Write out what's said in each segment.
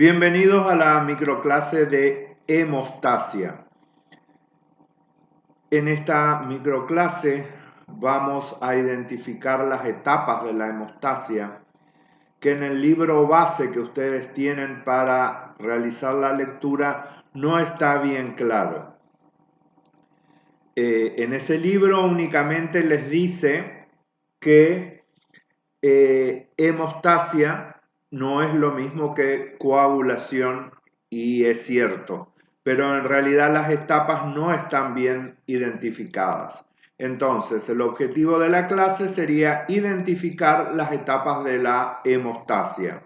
Bienvenidos a la microclase de hemostasia. En esta microclase vamos a identificar las etapas de la hemostasia que en el libro base que ustedes tienen para realizar la lectura no está bien claro. En ese libro únicamente les dice que hemostasia no es lo mismo que coagulación y es cierto, pero en realidad las etapas no están bien identificadas. Entonces, el objetivo de la clase sería identificar las etapas de la hemostasia.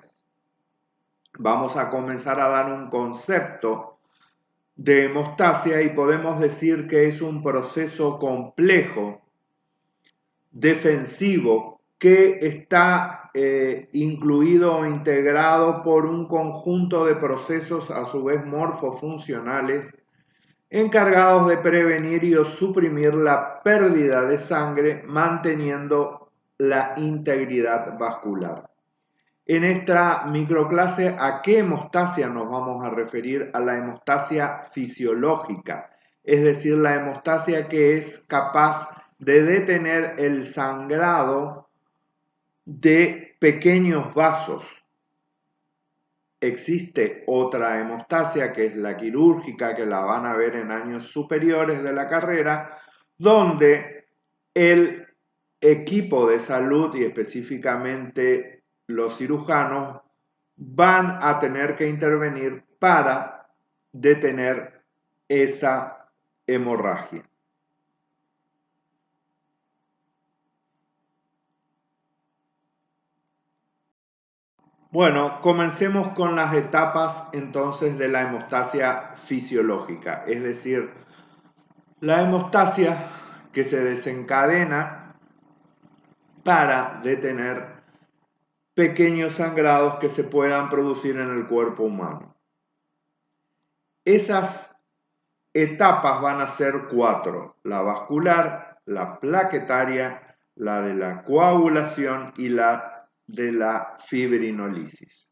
Vamos a comenzar a dar un concepto de hemostasia y podemos decir que es un proceso complejo, defensivo, que está incluido o integrado por un conjunto de procesos a su vez morfofuncionales encargados de prevenir y o suprimir la pérdida de sangre manteniendo la integridad vascular. En esta microclase, ¿a qué hemostasia nos vamos a referir? A la hemostasia fisiológica, es decir, la hemostasia que es capaz de detener el sangrado de pequeños vasos. Existe otra hemostasia que es la quirúrgica, que la van a ver en años superiores de la carrera, donde el equipo de salud y específicamente los cirujanos van a tener que intervenir para detener esa hemorragia. Bueno, comencemos con las etapas entonces de la hemostasia fisiológica, es decir, la hemostasia que se desencadena para detener pequeños sangrados que se puedan producir en el cuerpo humano. Esas etapas van a ser 4, la vascular, la plaquetaria, la de la coagulación y la de la fibrinolisis.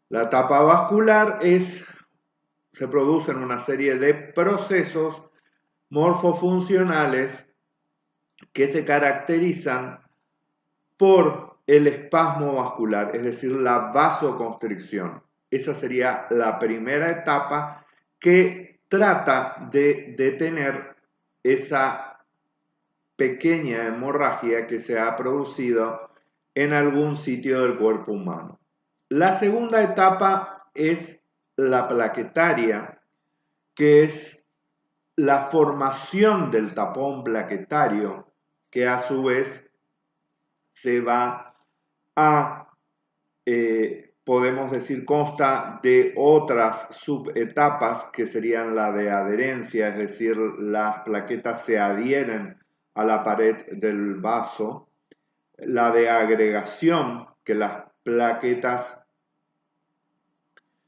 La etapa vascular se producen una serie de procesos morfofuncionales que se caracterizan por el espasmo vascular, es decir, la vasoconstricción. Esa sería la primera etapa que trata de detener esa pequeña hemorragia que se ha producido en algún sitio del cuerpo humano. La segunda etapa es la plaquetaria, que es la formación del tapón plaquetario, que a su vez se va a, podemos decir, consta de otras subetapas que serían la de adherencia, es decir, las plaquetas se adhieren a la pared del vaso, la de agregación, que las plaquetas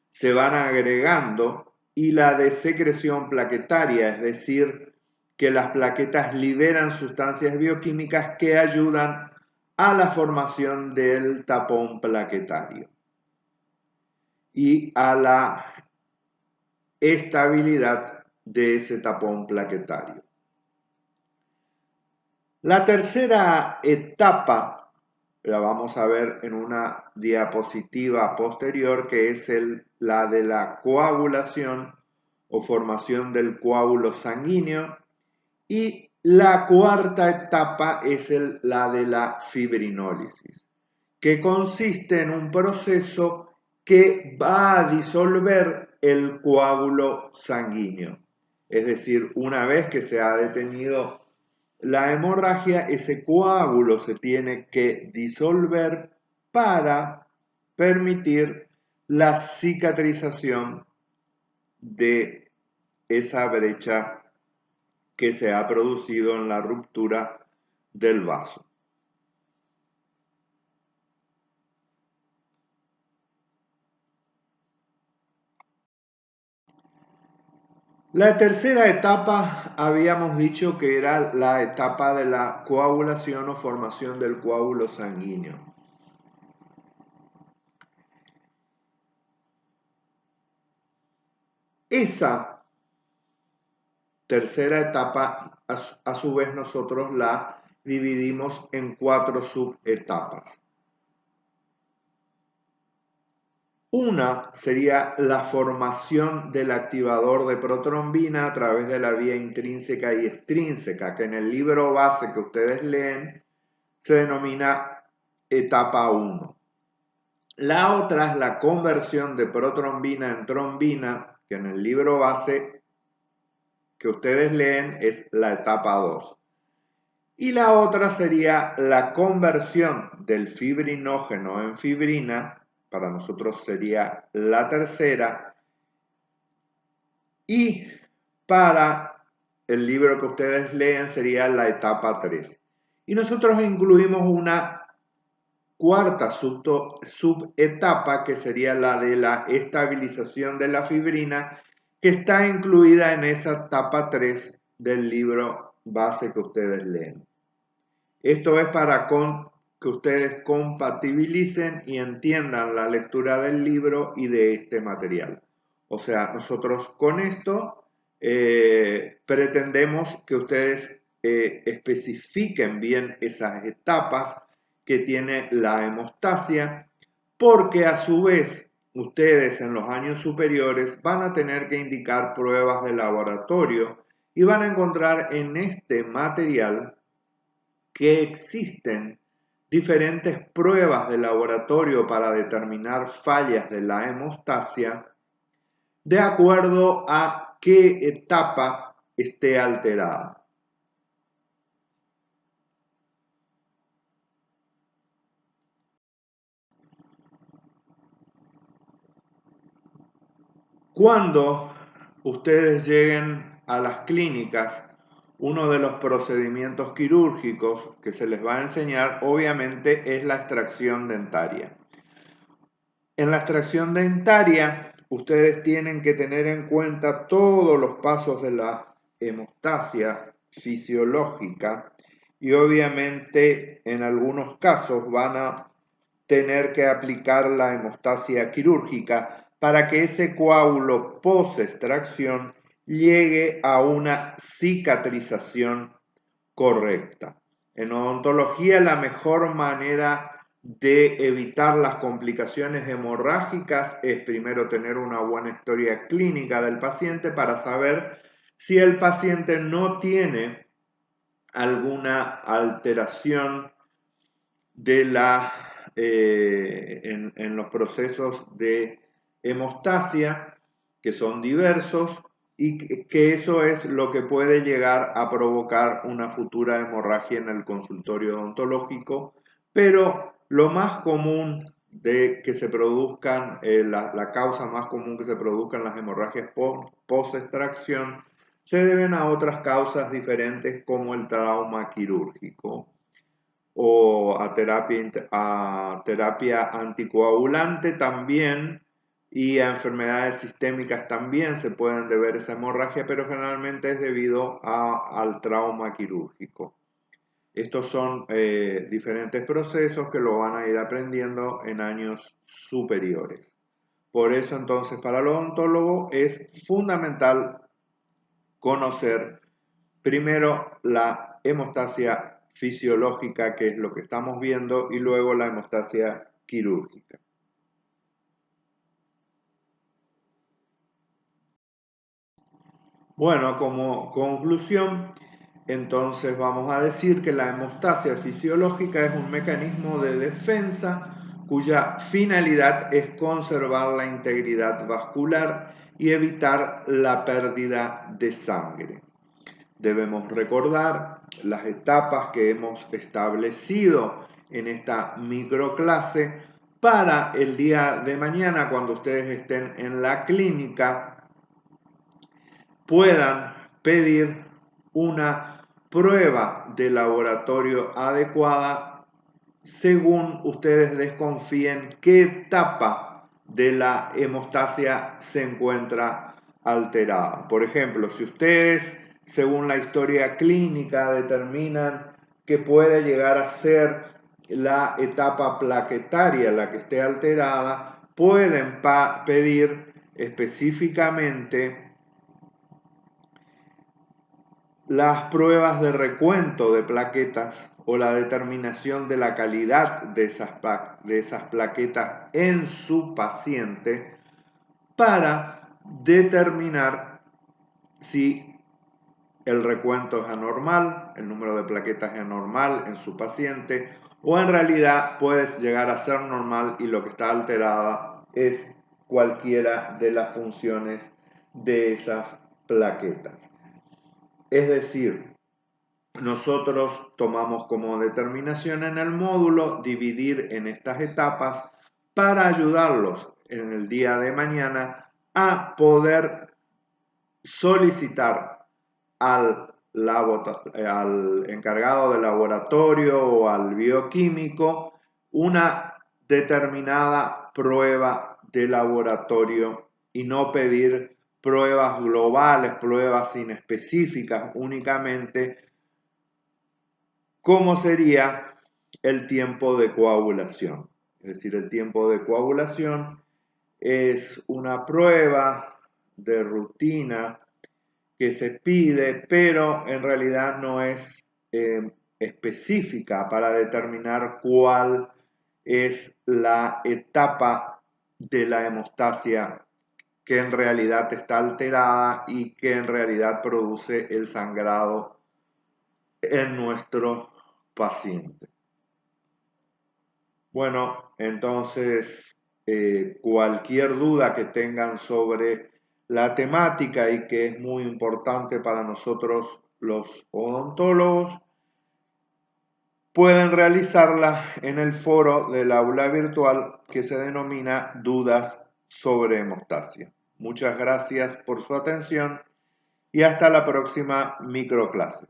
se van agregando, y la de secreción plaquetaria, es decir, que las plaquetas liberan sustancias bioquímicas que ayudan a la formación del tapón plaquetario y a la estabilidad de ese tapón plaquetario. La tercera etapa la vamos a ver en una diapositiva posterior, que es la de la coagulación o formación del coágulo sanguíneo, y la cuarta etapa es la de la fibrinólisis, que consiste en un proceso que va a disolver el coágulo sanguíneo. Es decir, una vez que se ha detenido la hemorragia, ese coágulo se tiene que disolver para permitir la cicatrización de esa brecha que se ha producido en la ruptura del vaso. La tercera etapa habíamos dicho que era la etapa de la coagulación o formación del coágulo sanguíneo. Esa tercera etapa, a su vez, nosotros la dividimos en 4 subetapas. Una sería la formación del activador de protrombina a través de la vía intrínseca y extrínseca, que en el libro base que ustedes leen se denomina etapa 1. La otra es la conversión de protrombina en trombina, que en el libro base que ustedes leen es la etapa 2. Y la otra sería la conversión del fibrinógeno en fibrina, para nosotros sería la tercera, y para el libro que ustedes leen sería la etapa 3. Y nosotros incluimos una cuarta subetapa que sería la de la estabilización de la fibrina, que está incluida en esa etapa 3 del libro base que ustedes leen. Esto es para que ustedes compatibilicen y entiendan la lectura del libro y de este material. O sea, nosotros con esto pretendemos que ustedes especifiquen bien esas etapas que tiene la hemostasia, porque a su vez ustedes en los años superiores van a tener que indicar pruebas de laboratorio y van a encontrar en este material que existen diferentes pruebas de laboratorio para determinar fallas de la hemostasia de acuerdo a qué etapa esté alterada. Cuando ustedes lleguen a las clínicas, uno de los procedimientos quirúrgicos que se les va a enseñar obviamente es la extracción dentaria. En la extracción dentaria, ustedes tienen que tener en cuenta todos los pasos de la hemostasia fisiológica y obviamente en algunos casos van a tener que aplicar la hemostasia quirúrgica para que ese coágulo post-extracción llegue a una cicatrización correcta. En odontología, la mejor manera de evitar las complicaciones hemorrágicas es primero tener una buena historia clínica del paciente para saber si el paciente no tiene alguna alteración de en los procesos de hemostasia, que son diversos, y que eso es lo que puede llegar a provocar una futura hemorragia en el consultorio odontológico, pero lo más común de que se produzcan, la causa más común que se produzcan las hemorragias post-extracción se deben a otras causas diferentes como el trauma quirúrgico o a terapia anticoagulante también, y a enfermedades sistémicas también se pueden deber esa hemorragia, pero generalmente es debido al trauma quirúrgico. Estos son diferentes procesos que lo van a ir aprendiendo en años superiores. Por eso entonces para el odontólogo es fundamental conocer primero la hemostasia fisiológica, que es lo que estamos viendo, y luego la hemostasia quirúrgica. Bueno, como conclusión, entonces vamos a decir que la hemostasia fisiológica es un mecanismo de defensa cuya finalidad es conservar la integridad vascular y evitar la pérdida de sangre. Debemos recordar las etapas que hemos establecido en esta microclase para el día de mañana, cuando ustedes estén en la clínica, puedan pedir una prueba de laboratorio adecuada según ustedes desconfíen qué etapa de la hemostasia se encuentra alterada. Por ejemplo, si ustedes, según la historia clínica, determinan que puede llegar a ser la etapa plaquetaria la que esté alterada, pueden pedir específicamente las pruebas de recuento de plaquetas o la determinación de la calidad de esas plaquetas en su paciente para determinar si el recuento es anormal, el número de plaquetas es anormal en su paciente, o en realidad puede llegar a ser normal y lo que está alterada es cualquiera de las funciones de esas plaquetas. Es decir, nosotros tomamos como determinación en el módulo dividir en estas etapas para ayudarlos en el día de mañana a poder solicitar al encargado del laboratorio o al bioquímico una determinada prueba de laboratorio y no pedir pruebas globales, pruebas inespecíficas únicamente, como sería el tiempo de coagulación. Es decir, el tiempo de coagulación es una prueba de rutina que se pide, pero en realidad no es específica para determinar cuál es la etapa de la hemostasia que en realidad está alterada y que en realidad produce el sangrado en nuestro paciente. Bueno, entonces cualquier duda que tengan sobre la temática y que es muy importante para nosotros los odontólogos, pueden realizarla en el foro del aula virtual que se denomina Dudas sobre hemostasia. Muchas gracias por su atención y hasta la próxima microclase.